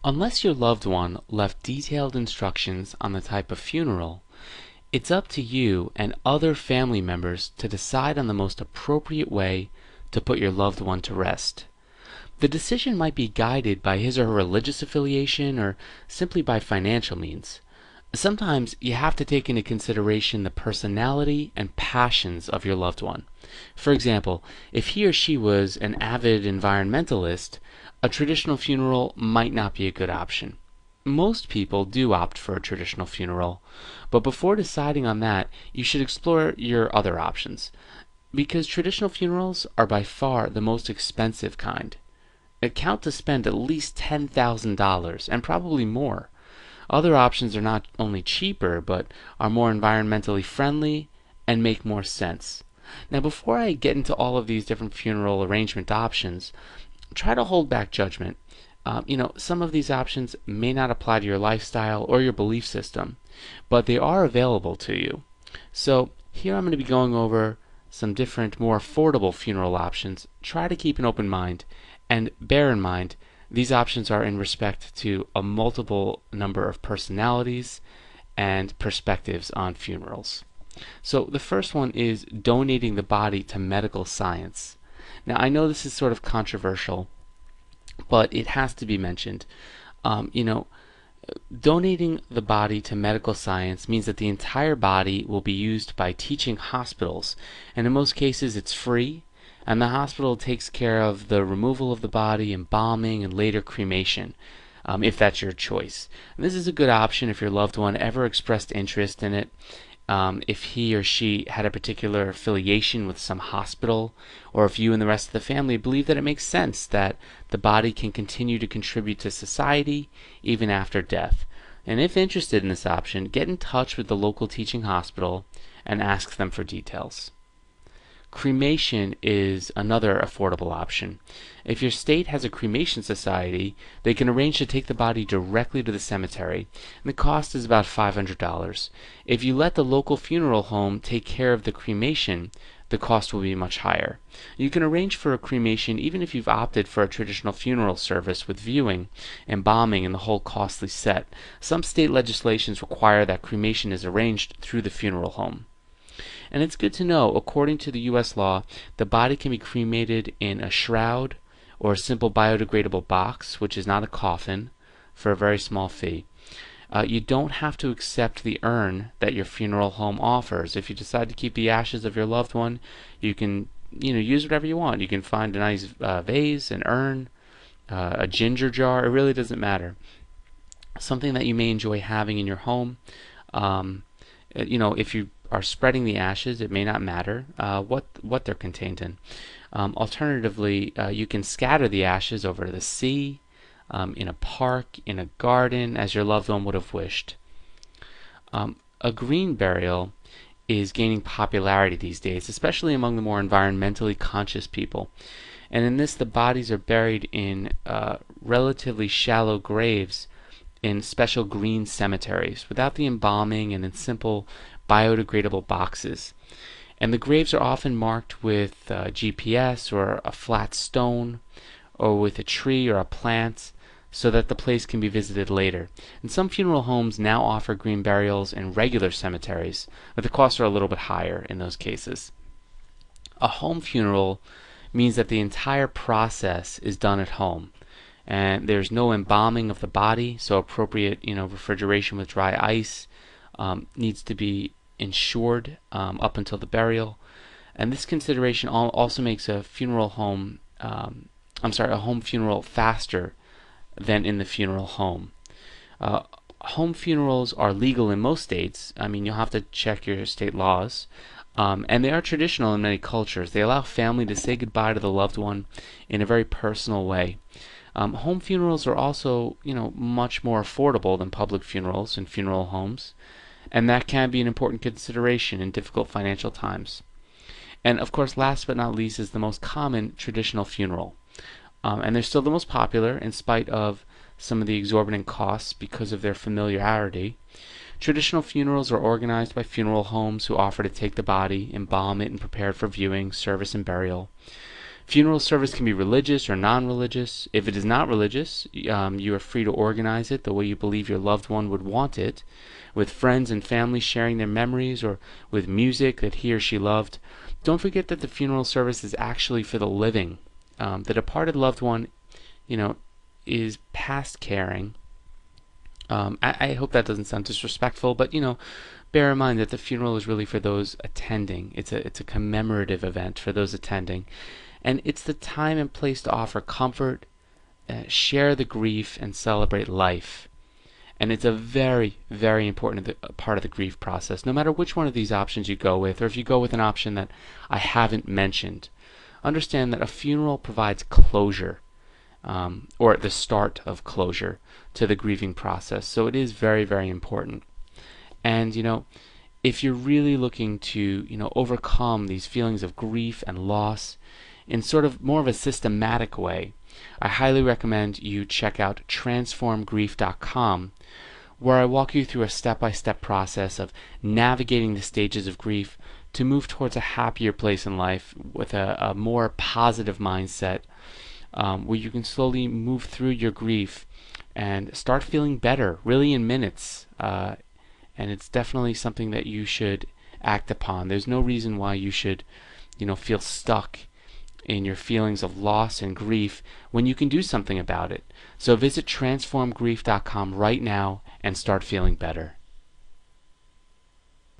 Unless your loved one left detailed instructions on the type of funeral, it's up to you and other family members to decide on the most appropriate way to put your loved one to rest. The decision might be guided by his or her religious affiliation or simply by financial means. Sometimes you have to take into consideration the personality and passions of your loved one. For example, if he or she was an avid environmentalist, a traditional funeral might not be a good option. Most people do opt for a traditional funeral, but before deciding on that, you should explore your other options, because traditional funerals are by far the most expensive kind. Count to spend at least $10,000 and probably more. Other options are not only cheaper, but are more environmentally friendly and make more sense. Now, before I get into all of these different funeral arrangement options, try to hold back judgment. Some of these options may not apply to your lifestyle or your belief system, but they are available to you. So here I'm going to be going over some different, more affordable funeral options. Try to keep an open mind, and bear in mind these options are in respect to a multiple number of personalities and perspectives on funerals. So the first one is donating the body to medical science. Now I know this is sort of controversial, but it has to be mentioned. Um, you know, Donating the body to medical science means that the entire body will be used by teaching hospitals, and in most cases it's free, and the hospital takes care of the removal of the body, embalming, and later cremation, if that's your choice. And this is a good option if your loved one ever expressed interest in it, if he or she had a particular affiliation with some hospital, or if you and the rest of the family believe that it makes sense that the body can continue to contribute to society even after death. And if interested in this option, get in touch with the local teaching hospital and ask them for details. Cremation is another affordable option. If your state has a cremation society, they can arrange to take the body directly to the cemetery, and the cost is about $500. If you let the local funeral home take care of the cremation, the cost will be much higher. You can arrange for a cremation even if you've opted for a traditional funeral service with viewing, embalming, and the whole costly set. Some state legislations require that cremation is arranged through the funeral home. And it's good to know, according to the U.S. law, the body can be cremated in a shroud or a simple biodegradable box, which is not a coffin, for a very small fee. You don't have to accept the urn that your funeral home offers. If you decide to keep the ashes of your loved one, you can use whatever you want. You can find a nice vase, an urn, a ginger jar. It really doesn't matter. Something that you may enjoy having in your home. If you are spreading the ashes, it may not matter what they're contained in. Alternatively, you can scatter the ashes over the sea, in a park, in a garden, as your loved one would have wished. A green burial is gaining popularity these days, especially among the more environmentally conscious people. And in this, the bodies are buried in relatively shallow graves in special green cemeteries, without the embalming, and in simple biodegradable boxes. And the graves are often marked with GPS or a flat stone, or with a tree or a plant, so that the place can be visited later. And some funeral homes now offer green burials in regular cemeteries, but the costs are a little bit higher in those cases. A home funeral means that the entire process is done at home, and there's no embalming of the body, so appropriate refrigeration with dry ice needs to be ensured up until the burial. And this consideration also makes a home funeral faster than in the funeral home. Home funerals are legal in most states. You'll have to check your state laws. And they are traditional in many cultures. They allow family to say goodbye to the loved one in a very personal way. Home funerals are also, much more affordable than public funerals and funeral homes, and that can be an important consideration in difficult financial times. And of course, last but not least, is the most common traditional funeral. And they're still the most popular in spite of some of the exorbitant costs because of their familiarity. Traditional funerals are organized by funeral homes who offer to take the body, embalm it, and prepare it for viewing, service, and burial. Funeral service can be religious or non-religious. If it is not religious, you are free to organize it the way you believe your loved one would want it, with friends and family sharing their memories, or with music that he or she loved. Don't forget that the funeral service is actually for the living. The departed loved one, you know, is past caring. I hope that doesn't sound disrespectful, but bear in mind that the funeral is really for those attending. It's a commemorative event for those attending, and it's the time and place to offer comfort, share the grief, and celebrate life. And it's a very, very important part of the grief process. No matter which one of these options you go with, or if you go with an option that I haven't mentioned, understand that a funeral provides closure, or the start of closure to the grieving process. So it is very, very important. And if you're really looking to overcome these feelings of grief and loss in sort of more of a systematic way, I highly recommend you check out transformgrief.com, where I walk you through a step-by-step process of navigating the stages of grief to move towards a happier place in life with a more positive mindset, where you can slowly move through your grief and start feeling better, really in minutes. And it's definitely something that you should act upon. There's no reason why you should, feel stuck in your feelings of loss and grief when you can do something about it. So visit transformgrief.com right now and start feeling better.